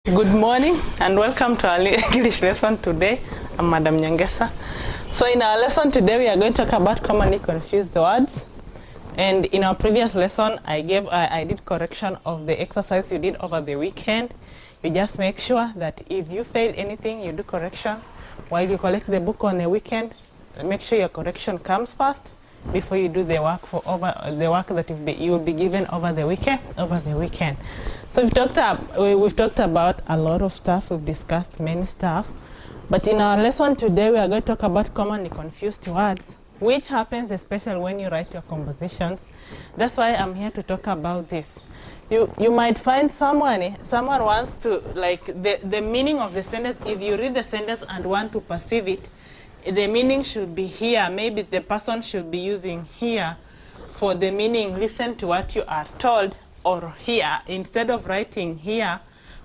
Good morning and welcome to our English lesson today. I'm Madam Nyangesa. So in our lesson today we are going to talk about commonly confused words. And in our previous lesson I did correction of the exercise you did over the weekend. You just make sure that if you fail anything you do correction. While you collect the book on the weekend, make sure your correction comes first before you do the work that you will be given over the weekend. So we've talked about a lot of stuff. We've discussed many stuff, but in our lesson today we are going to talk about commonly confused words, which happens especially when you write your compositions. That's why I'm here to talk about this. You might find someone wants to, like, the meaning of the sentence. If you read the sentence and want to perceive it, the meaning should be here. Maybe the person should be using here for the meaning, listen to what you are told, or here. Instead of writing here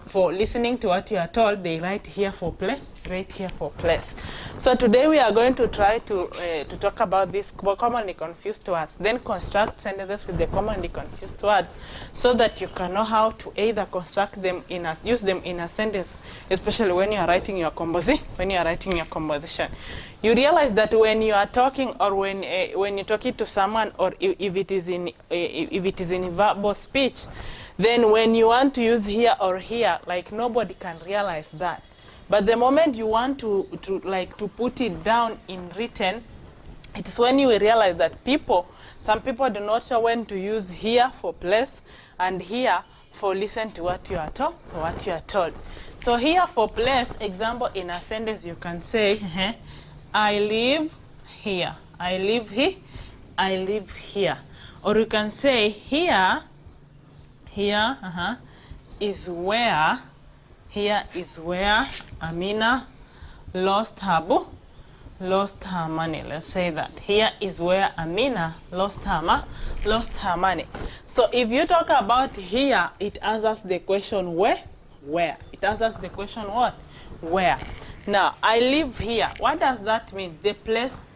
for listening to what you are told, they write here for place. So today we are going to try to talk about these commonly confused words, then construct sentences with the commonly confused words, so that you can know how to either construct them use them in a sentence, especially when you are writing your composition. You realize that when you are talking, or when you're talking to someone, or if it is in verbal speech, then when you want to use here or here, like, nobody can realize that. But the moment you want to put it down in written, it is when you realize that some people do not know when to use here for place and here for listen to what you are told. So here for place, example, in a sentence you can say, I live here. I live here. Or you can say here is where. Here is where Amina lost her money. Let's say that. Here is where Amina lost her money. So if you talk about here, it answers the question where. It answers the question what? Where. Now, I live here. What does that mean? The place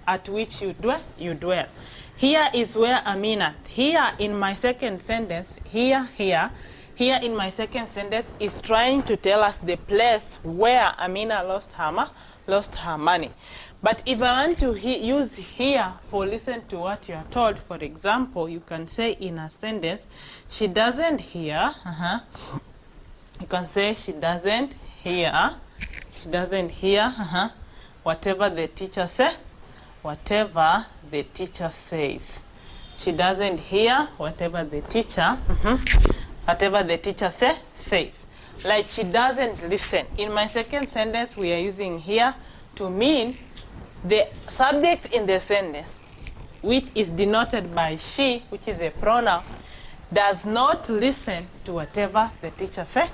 at which you dwell. Here is where Amina. Here in my second sentence, here in my second sentence is trying to tell us the place where Amina lost her money. But if I want to use here for listen to what you are told, for example, you can say in a sentence, she doesn't hear. You can say she doesn't hear. She doesn't hear whatever the teacher says. Whatever the teacher says. She doesn't hear whatever the teacher says. Like, she doesn't listen. In my second sentence, we are using here to mean the subject in the sentence, which is denoted by she, which is a pronoun, does not listen to whatever the teacher says.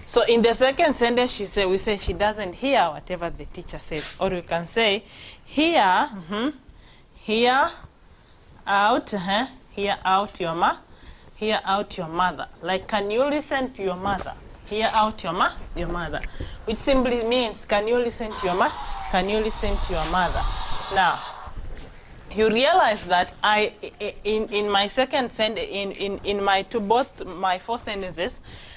So in the second sentence, we say she doesn't hear whatever the teacher says. Or you can say hear out your mother. Like, can you listen to your mother? Hear out your mother, which simply means, can you listen to your mother? Now, you realize that in my second sentence, in both my four sentences,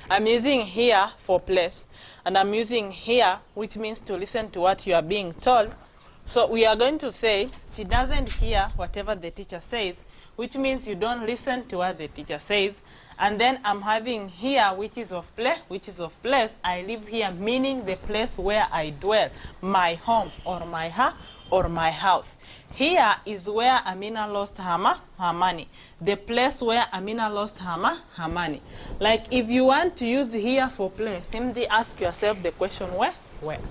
I'm using here for place, and I'm using here, which means to listen to what you are being told. So we are going to say she doesn't hear whatever the teacher says, which means you don't listen to what the teacher says. And then I'm having here, which is of place. I live here, meaning the place where I dwell, my home or my house. Here is where Amina lost her money. The place where Amina lost her money. Like, if you want to use here for place, simply ask yourself the question where.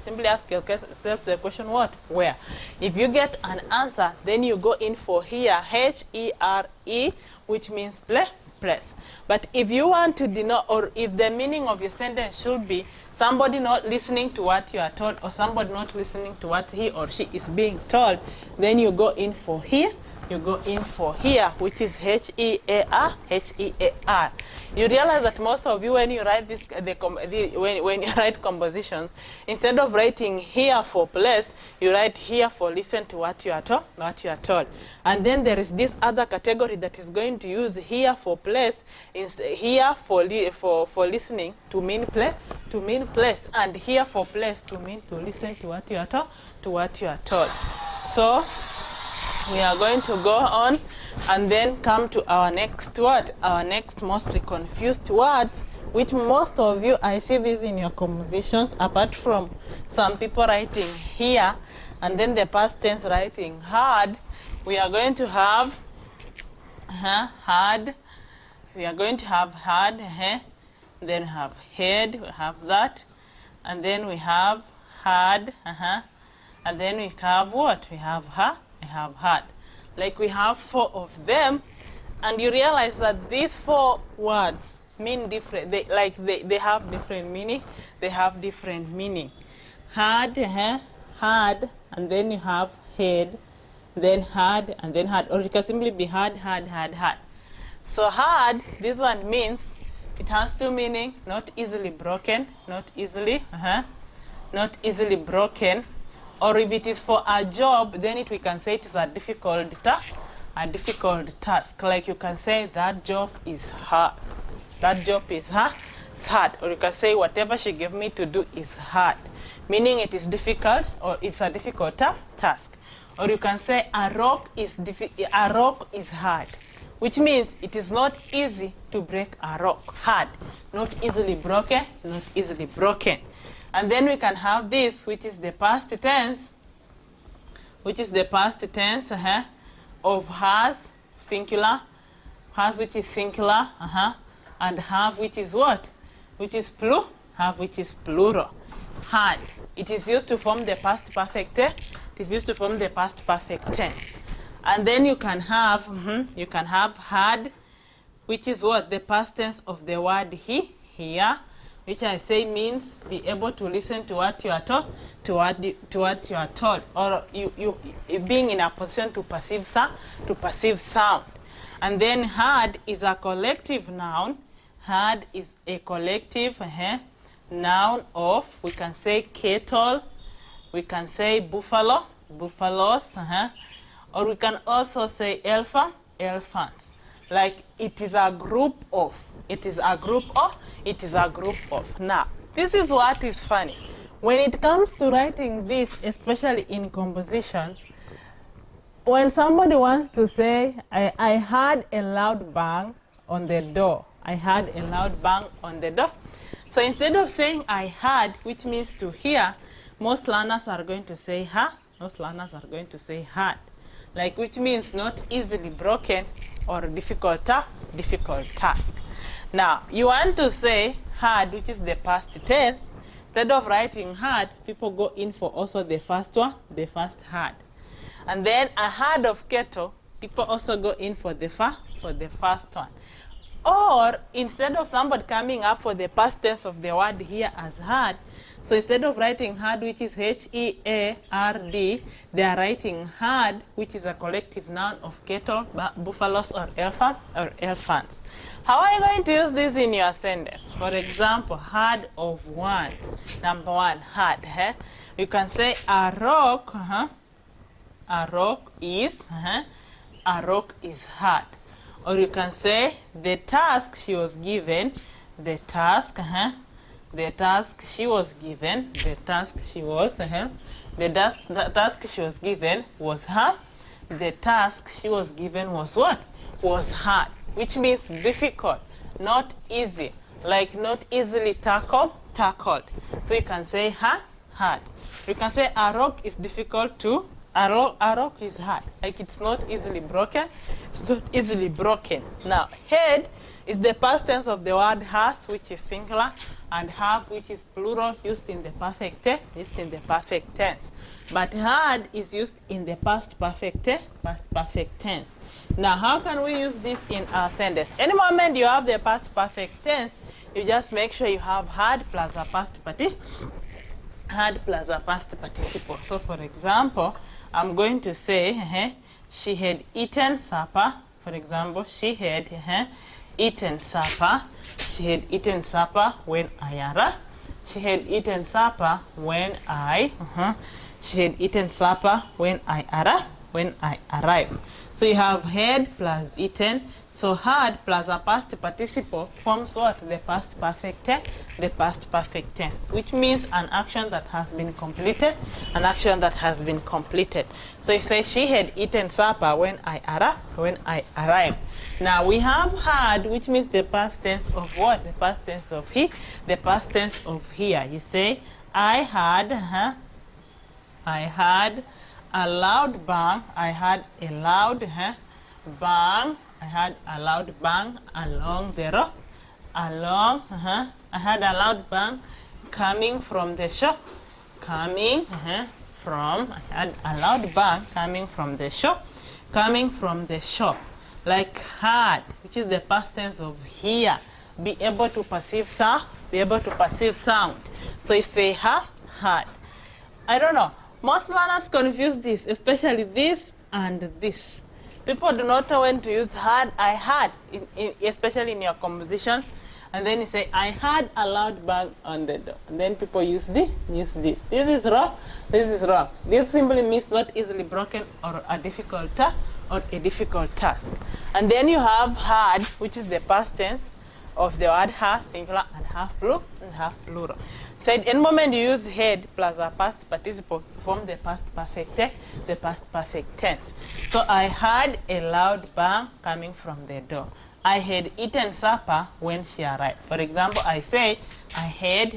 Simply ask yourself the question what? Where. If you get an answer, then you go in for here, H-E-R-E, which means place. But if you want to denote, or if the meaning of your sentence should be somebody not listening to what you are told, or somebody not listening to what he or she is being told, then you go in for here, you go in for here, which is H-E-A-R, H-E-A-R. You realize that most of you, when you write this, when you write compositions, instead of writing here for place, you write here for listen to what you are told. And then there is this other category that is going to use here for place, here for listening to mean place, and here for place to mean to listen to what you are told. So we are going to go on and then come to our next word, our next mostly confused words, which most of you, I see this in your compositions, apart from some people writing here and then the past tense writing hard. We are going to have hard. We are going to have hard, then have head, we have that, and then we have hard, and then we have what? We have we have hard. Like we have 4 of them, and you realize that these 4 words mean different. They have different meaning. They have different meaning. Hard, hard, and then you have head, then hard, and then hard. Or it can simply be hard, hard, hard, hard. So hard, this one means it has 2 meanings: not easily broken, not easily broken. Or if it is for a job, then we can say it is a difficult task. Like you can say that job is hard. That job is hard. Or you can say whatever she gave me to do is hard, meaning it is difficult or it's a difficult task. Or you can say a rock is hard, which means it is not easy to break a rock. Hard, not easily broken, not easily broken. And then we can have this, which is the past tense, of has, singular, has which is singular, and have which is what? Which is have which is plural. Had. It is used to form the past perfect tense. It is used to form the past perfect tense. And then you can have had, which is what? The past tense of the word here, which I say means be able to listen to what you are told, or you being in a position to perceive sound. And then had is a collective noun. Had is a collective noun of, we can say cattle, we can say buffaloes, or we can also say elephants. Like it is a group of. Now, this is what is funny. When it comes to writing this, especially in composition, when somebody wants to say, I heard a loud bang on the door. I heard a loud bang on the door. So instead of saying I heard, which means to hear, most learners are going to say heard. Like which means not easily broken or difficult task. Now, you want to say had, which is the past tense. Instead of writing had, people go in for also the first one, the first had. And then a herd of cattle, people also go in for the first one. Or instead of somebody coming up for the past tense of the word here as had, so instead of writing hard, which is H-E-A-R-D, they are writing herd, which is a collective noun of cattle, buffaloes, or elephants. How are you going to use this in your sentence? For example, herd of one. Number 1, herd. You can say a rock. A rock is hard. Or you can say the task she was given. The task she was given. The task she was. The task she was given was hard. The task she was given was what? Was hard, which means difficult, not easy, like not easily tackled. So you can say hard. You can say a rock is difficult to. A rock is hard, like it's not easily broken. It's not easily broken. Now, head is the past tense of the word has, which is singular, and have, which is plural, used in the perfect tense. But had is used in the past perfect tense. Now, how can we use this in our sentence? Any moment you have the past perfect tense, you just make sure you have had plus a past participle. So, for example, I'm going to say, She had eaten supper. For example, she had eaten supper. She had eaten supper when I arrived. She had eaten supper when I. She had eaten supper when I arrived. When I arrived. So you have had plus eaten. So had plus a past participle forms what? The past perfect tense. The past perfect tense, which means an action that has been completed. An action that has been completed. So you say she had eaten supper when I arrived. When I arrived. Now we have had, which means the past tense of what? The past tense of he. The past tense of here. You say I had. I had a loud bang. I had a loud bang. I had a loud bang along the road. Along, I had a loud bang coming from the shop. Coming from, I had a loud bang coming from the shop. Coming from the shop. Like had, which is the past tense of hear. Be able to perceive sound. Be able to perceive sound. So you say had. I don't know. Most learners confuse this, especially this and this. People do not know when to use had, I had, especially in your compositions. And then you say, I had a loud bang on the door. And then people use this. This is wrong. This is wrong. This simply means not easily broken or a difficult task. And then you have had, which is the past tense of the word has, singular, and half plural. So at any moment you use had plus a past participle to form the past perfect tense. So I had a loud bang coming from the door. I had eaten supper when she arrived. For example, I say I had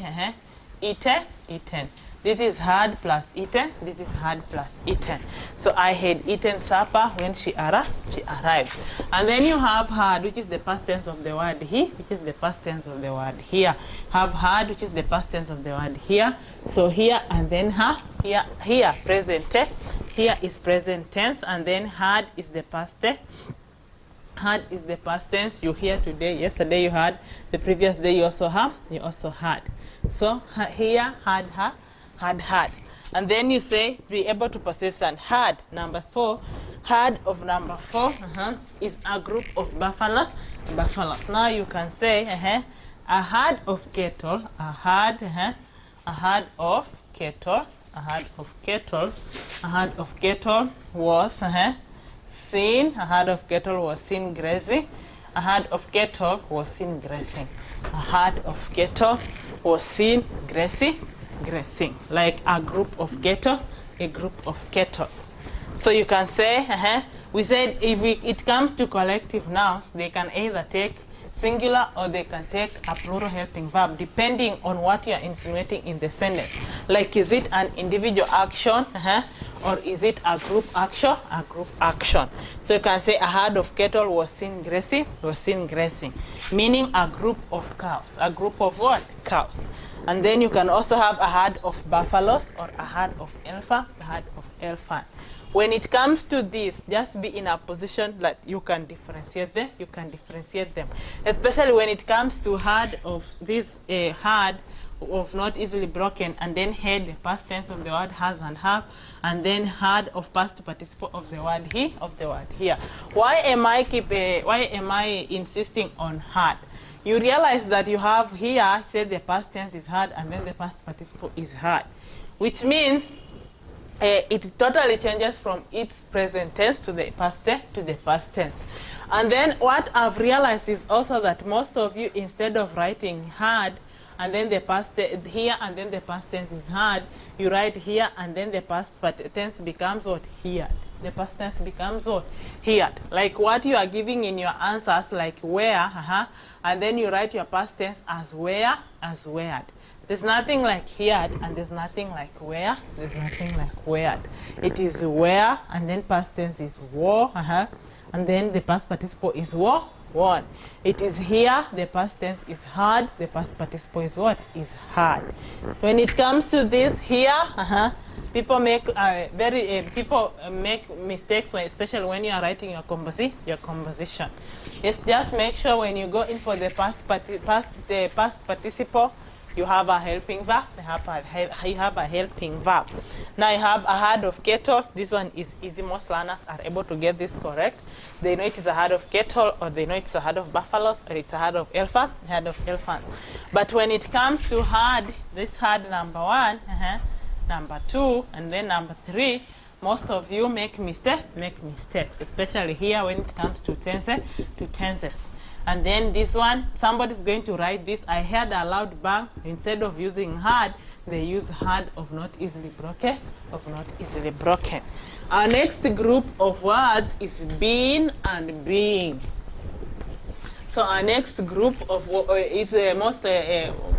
eaten. This is had plus eaten. This is had plus eaten. So I had eaten supper when she arrived. And then you have had, which is the past tense of the word he, which is the past tense of the word here. Have had, which is the past tense of the word here. So here and then her. Here present tense. Here is present tense, and then had is the past tense. Had is the past tense. You hear today, yesterday you had, the previous day you also have, you also had. So here had her. Had. And then you say, be able to perceive sound. Had, number 4. Had of number 4 is a group of buffalo. Now you can say, a herd of cattle. A herd of cattle. A herd of cattle was seen. A herd of cattle was seen grazing. A herd of cattle was seen grazing. A herd of cattle was seen grazing, like a group of cattle, So you can say, we said if it comes to collective nouns, they can either take singular or they can take a plural helping verb, depending on what you are insinuating in the sentence. Like, is it an individual action, or is it a group action? So you can say a herd of cattle was seen grazing, meaning a group of cows. A group of what? Cows. And then you can also have a herd of buffaloes or a herd of elephant. When it comes to this, just be in a position that you can differentiate them. Especially when it comes to herd of this herd of not easily broken, and then had the past tense of the word has and have, and then herd of past participle of the word he, here. Why am I insisting on herd? You realize that you have here, say the past tense is had, and then the past participle is had, which means it totally changes from its present tense to the past tense. And then what I've realized is also that most of you, instead of writing had and then the past here and then the past tense is had, you write here and then the past tense becomes what? Here. The past tense becomes what? Here. Like what you are giving in your answers, like where, and then you write your past tense as where, as where'd. There's nothing like here and there's nothing like where. There's nothing like where. It is where, and then past tense is wore, and then the past participle is wore, worn. It is here, the past tense is had, the past participle is what? Is had. When it comes to this here, people make make mistakes, especially when you are writing your composition. Yes, just make sure when you go in for the past participle, you have a helping verb. You have a helping verb. Now you have a herd of cattle. This one is easy. Most learners are able to get this correct. They know it is a herd of cattle, or they know it's a herd of buffaloes, or it's a herd of elephant. But when it comes to herd, this herd number 1, number 2, and then number 3, most of you make mistakes, especially here when it comes to tenses. And then this one, somebody's going to write this. I heard a loud bang. Instead of using hard, they use hard of not easily broken. Our next group of words is been and being. So our next group of is most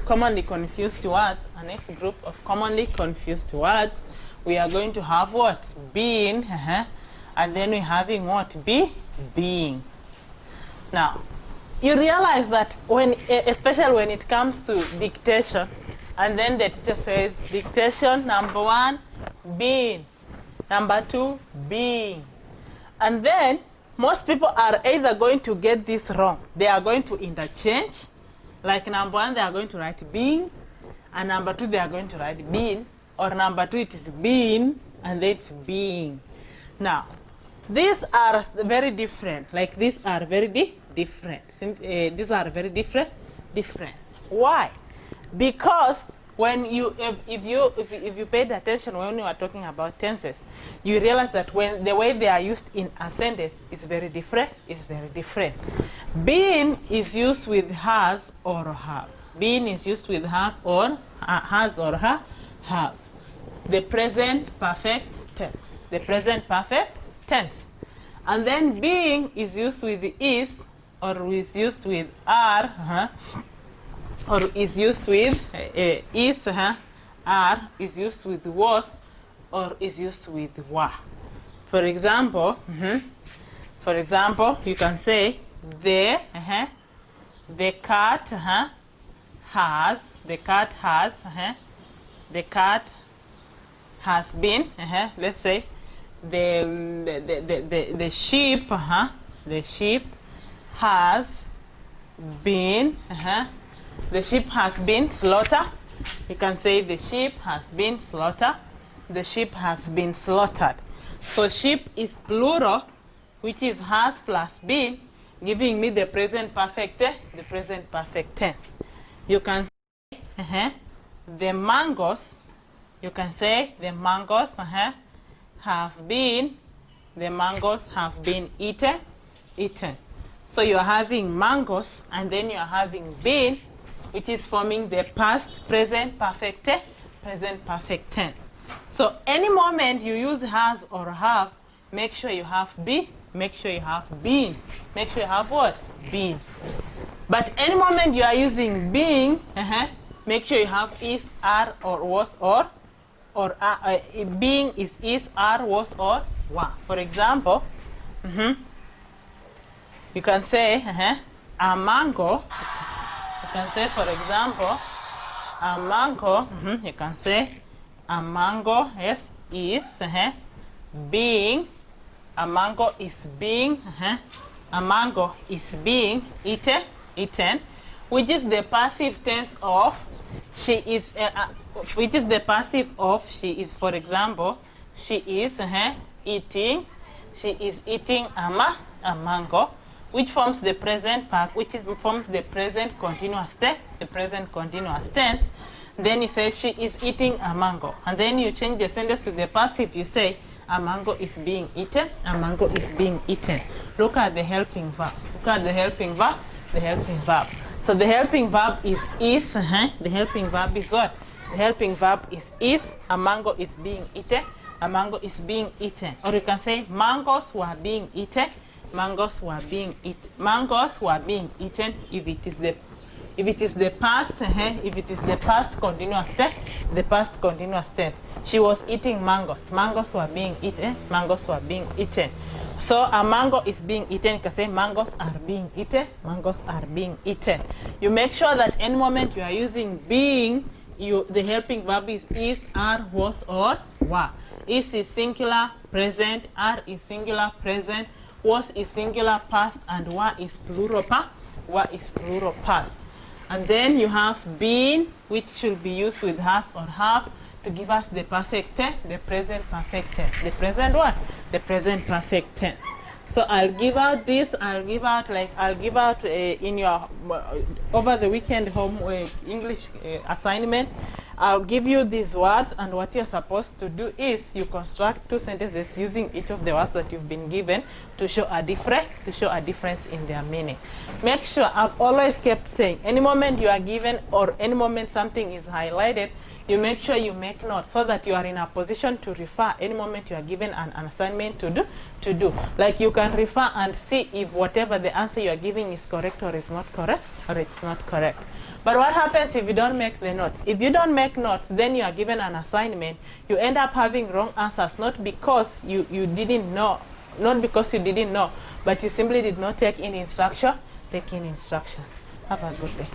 commonly confused words. Our next group of commonly confused words, we are going to have what? Being, and then we're having what? Being. Now, you realize that when, especially when it comes to dictation, and then the teacher says, dictation, number 1, being. Number 2, being. And then, most people are either going to get this wrong. They are going to interchange. Like number 1, they are going to write being, and number 2, they are going to write being. Or number 2, it is being, and then it's being. Now, these are very different. Like these are very different. These are very different. Why? Because when you, if you paid attention when you are talking about tenses, you realize that when the way they are used in a sentence is very different. Being is used with has or have. Being is used with have or has or have. The present perfect tense. And then being is used with is, or is used with are, or is used with is, are, is used with was, or is used with were. For example, you can say the cat has, the cat has been, let's say the sheep, the sheep has been, the sheep has been slaughtered. You can say the sheep has been slaughtered. The sheep has been slaughtered. So sheep is plural, which is has plus been, giving me the present perfect tense. You can say the mangoes. You can say the mangoes have been eaten. So you are having mangoes, and then you are having been, which is forming the past present perfect tense. So any moment you use has or have, make sure you have be, make sure you have been, make sure you have what? Been. But any moment you are using being, make sure you have is, are, or was, or being is, are, was, or were. For example, you can say a mango. You can say, for example, a mango. You can say a mango, yes, is being. A mango is being. A mango is being eaten, which is the passive tense of she is. Which is the passive of she is. For example, she is eating. She is eating a mango, which forms the present forms the present continuous tense. Then you say she is eating a mango, and then you change the sentence to the passive. You say a mango is being eaten. A mango is being eaten. Look at the helping verb. The helping verb. So the helping verb is. The helping verb is what? The helping verb is. A mango is being eaten. A mango is being eaten. Or you can say mangoes were being eaten. Mangoes were being eaten. Mangoes were being eaten if it is the past. If it is the past continuous tense. She was eating mangoes. Mangoes were being eaten. Mangoes were being eaten. So a mango is being eaten. You can say mangoes are being eaten. Mangoes are being eaten. You make sure that any moment you are using being, the helping verb is, are, was, or were. Is singular present. Are is singular present. Was is singular past, and were is plural past. And then you have been, which should be used with has or have to give us the perfect tense, the present perfect tense. The present what? The present perfect tense. So I'll give out this, I'll give out in your, over the weekend homework English assignment, I'll give you these words, and what you're supposed to do is you construct 2 sentences using each of the words that you've been given to show a difference in their meaning. Make sure, I've always kept saying, any moment you are given or any moment something is highlighted, you make sure you make notes so that you are in a position to refer any moment you are given an assignment to do. Like you can refer and see if whatever the answer you are giving is correct or is not correct, or it's not correct. But what happens if you don't make the notes? If you don't make notes, then you are given an assignment, you end up having wrong answers, not because you didn't know, but you simply did not take in instructions. Have a good day.